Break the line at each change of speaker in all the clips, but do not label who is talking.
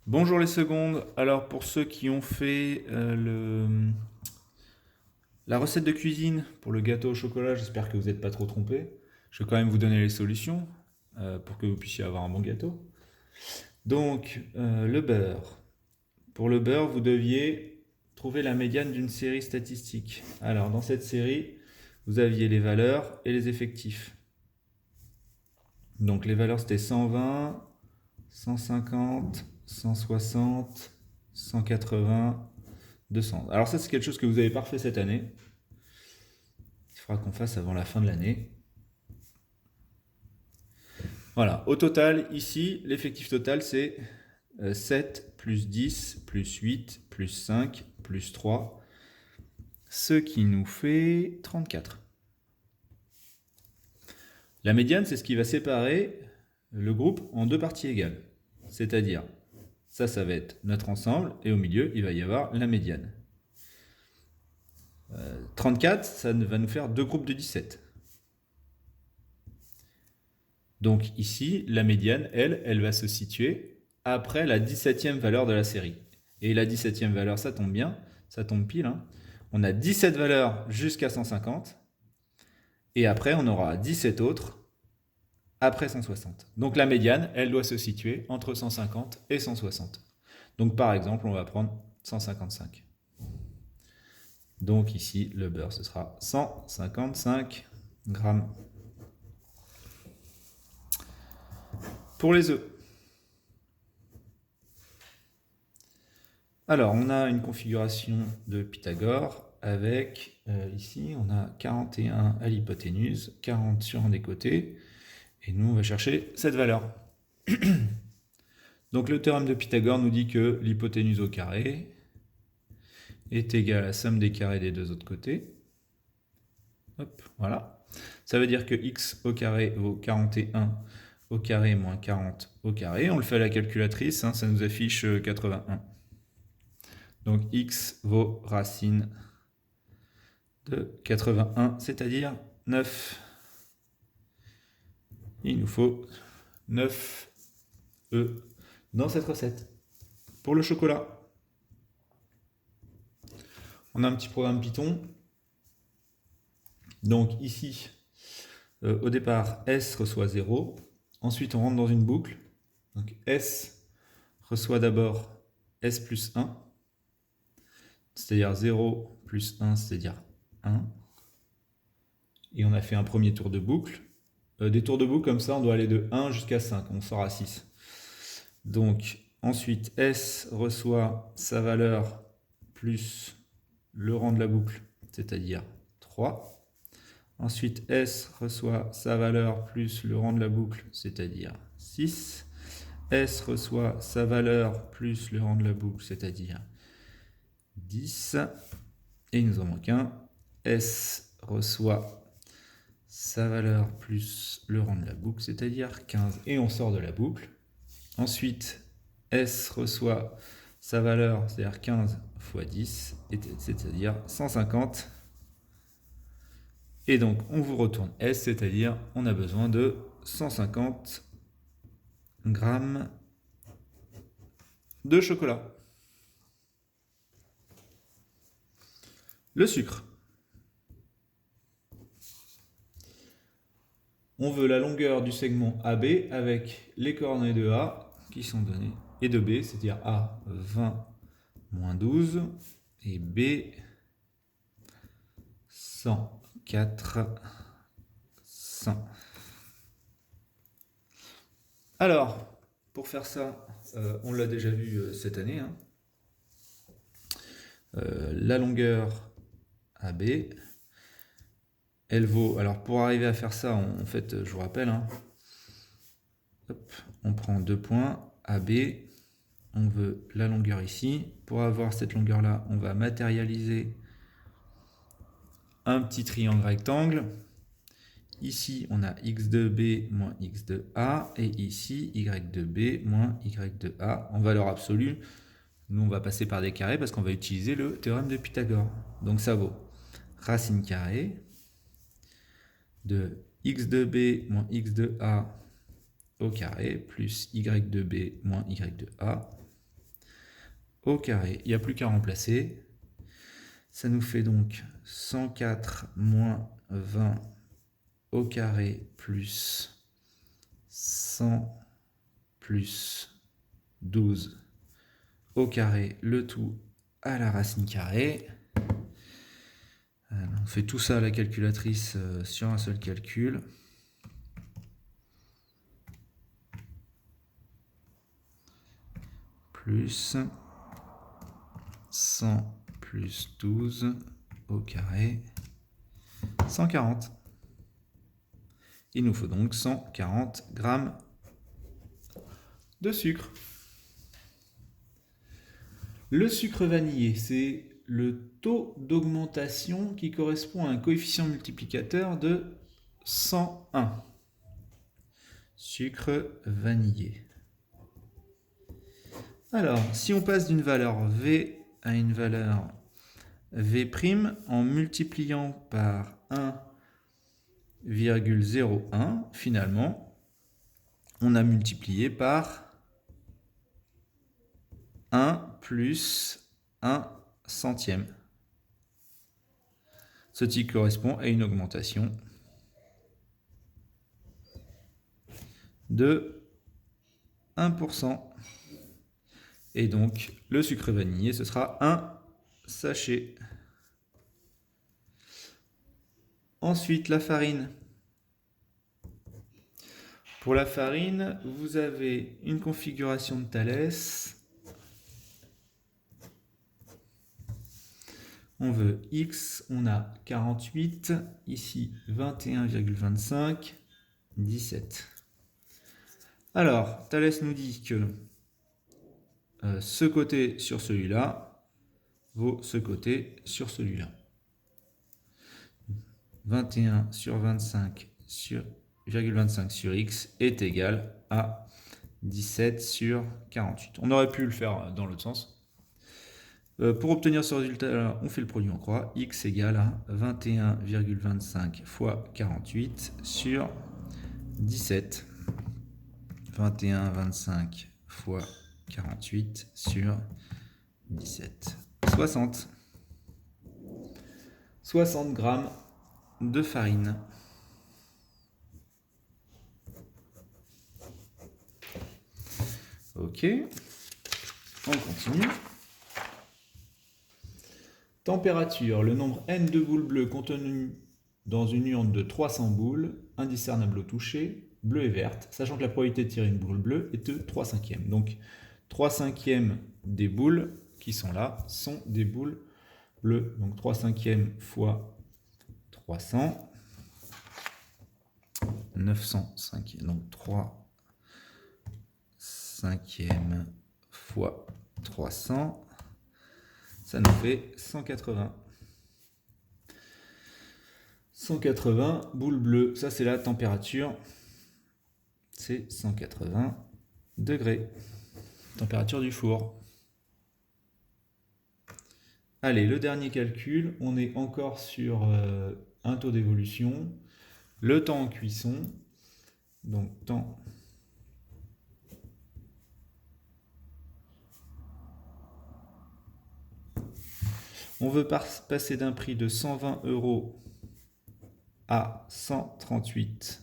Bonjour les secondes. Alors pour ceux qui ont fait la recette de cuisine pour le gâteau au chocolat, j'espère que vous n'êtes pas trop trompés. Je vais quand même vous donner les solutions pour que vous puissiez avoir un bon gâteau. Donc le beurre. Pour le beurre, vous deviez trouver la médiane d'une série statistique. Alors dans cette série, vous aviez les valeurs et les effectifs. Donc les valeurs c'était 120, 150, 160, 180, 200. Alors ça c'est quelque chose que vous avez parfait cette année. Il faudra qu'on fasse avant la fin de l'année. Voilà, au total, ici, l'effectif total c'est 7 plus 10 plus 8 plus 5 plus 3, ce qui nous fait 34. La médiane, c'est ce qui va séparer le groupe en deux parties égales. C'est-à-dire, ça va être notre ensemble, et au milieu, il va y avoir la médiane. 34, ça va nous faire deux groupes de 17. Donc ici, la médiane, elle va se situer après la 17e valeur de la série. Et la 17e valeur, ça tombe bien, ça tombe pile. Hein. On a 17 valeurs jusqu'à 150. Et après, on aura 17 autres après 160. Donc la médiane, elle doit se situer entre 150 et 160. Donc par exemple, on va prendre 155. Donc ici, le beurre, ce sera 155 grammes. Pour les œufs. Alors, on a une configuration de Pythagore avec, ici, on a 41 à l'hypoténuse, 40 sur un des côtés, et nous, on va chercher cette valeur. Donc, le théorème de Pythagore nous dit que l'hypoténuse au carré est égale à la somme des carrés des deux autres côtés. Hop, voilà. Ça veut dire que x au carré vaut 41 au carré moins 40 au carré. On le fait à la calculatrice, hein, ça nous affiche 81. Donc x vaut racine de 81, c'est-à-dire 9. Il nous faut 9 œufs dans cette recette. Pour le chocolat, on a un petit programme Python. Donc ici, au départ, S reçoit 0. Ensuite, on rentre dans une boucle. Donc S reçoit d'abord S plus 1, c'est-à-dire 0 plus 1, c'est-à-dire 1. Et on a fait un premier tour de boucle. Des tours de boucle comme ça, on doit aller de 1 jusqu'à 5, on sort à 6. Donc ensuite, S reçoit sa valeur plus le rang de la boucle, c'est-à-dire 3. Ensuite, S reçoit sa valeur plus le rang de la boucle, c'est-à-dire 6. S reçoit sa valeur plus le rang de la boucle, c'est-à-dire 10. Et il nous en manque un. S reçoit sa valeur plus le rang de la boucle, c'est-à-dire 15. Et on sort de la boucle. Ensuite, S reçoit sa valeur, c'est-à-dire 15 fois 10, c'est-à-dire 150. Et donc, on vous retourne S, c'est-à-dire on a besoin de 150 grammes de chocolat. Le sucre. On veut la longueur du segment AB avec les coordonnées de A qui sont données et de B, c'est-à-dire A 20 moins 12 et B 104 100. Alors, pour faire ça, on l'a déjà vu cette année, hein. La longueur AB, elle vaut, alors pour arriver à faire ça, en fait, je vous rappelle, hein, hop, on prend deux points, AB, on veut la longueur ici. Pour avoir cette longueur-là, on va matérialiser un petit triangle rectangle. Ici, on a x de B moins x de A, et ici, y de B moins y de A. En valeur absolue, nous, on va passer par des carrés parce qu'on va utiliser le théorème de Pythagore. Donc ça vaut racine carrée de x de B moins x de A au carré plus y de B moins y de A au carré. Il n'y a plus qu'à remplacer. Ça nous fait donc 104 moins 20 au carré plus 100 plus 12 au carré, le tout à la racine carrée. On fait tout ça à la calculatrice sur un seul calcul. Plus 100 plus 12 au carré, 140. Il nous faut donc 140 grammes de sucre. Le sucre vanillé, c'est le taux d'augmentation qui correspond à un coefficient multiplicateur de 101. Sucre vanillé. Alors, si on passe d'une valeur V à une valeur V' en multipliant par 1,01, finalement, on a multiplié par 1 plus 1 centième. Ceci correspond à une augmentation de 1%. Et donc, le sucre vanillé, ce sera un sachet. Ensuite, la farine. Pour la farine, vous avez une configuration de Thalès. On veut X, on a 48, ici 21,25, 17. Alors, Thalès nous dit que ce côté sur celui-là vaut ce côté sur celui-là. 21 sur 25 sur 0,25 sur x est égal à 17 sur 48. On aurait pu le faire dans l'autre sens. Pour obtenir ce résultat, on fait le produit en croix. X égale à 21,25 fois 48 sur 17. 21,25 fois 48 sur 17. 60. 60 grammes de farine. Ok, on continue. Température, le nombre n de boules bleues contenu dans une urne de 300 boules, indiscernable au toucher, bleu et verte, sachant que la probabilité de tirer une boule bleue est de 3/5. Donc 3/5 des boules qui sont là sont des boules bleues. Donc 3/5 fois 300, 905, donc 3/5 fois 300, ça nous fait 180. 180 boules bleues, ça c'est la température, c'est 180 degrés, température du four. Allez, le dernier calcul, on est encore sur un taux d'évolution, le temps en cuisson, donc temps on veut passer d'un prix de 120 € à 138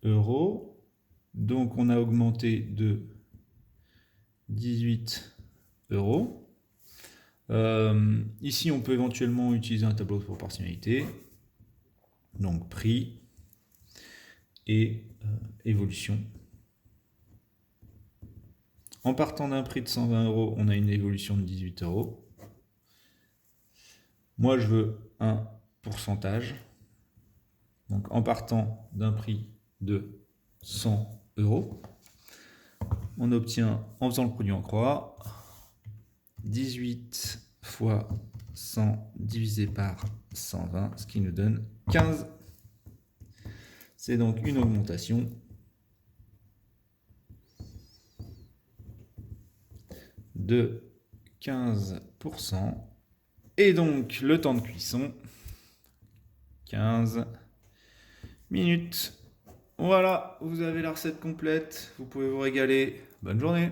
€. Donc on a augmenté de 18 €. Ici on peut éventuellement utiliser un tableau de proportionnalité. Donc prix et évolution. En partant d'un prix de 120 €, on a une évolution de 18 €. Moi, je veux un pourcentage. Donc, en partant d'un prix de 100 €, on obtient, en faisant le produit en croix, 18 fois 100 divisé par 120, ce qui nous donne 15. C'est donc une augmentation de 15%. Et donc, le temps de cuisson, 15 minutes. Voilà, vous avez la recette complète. Vous pouvez vous régaler. Bonne journée.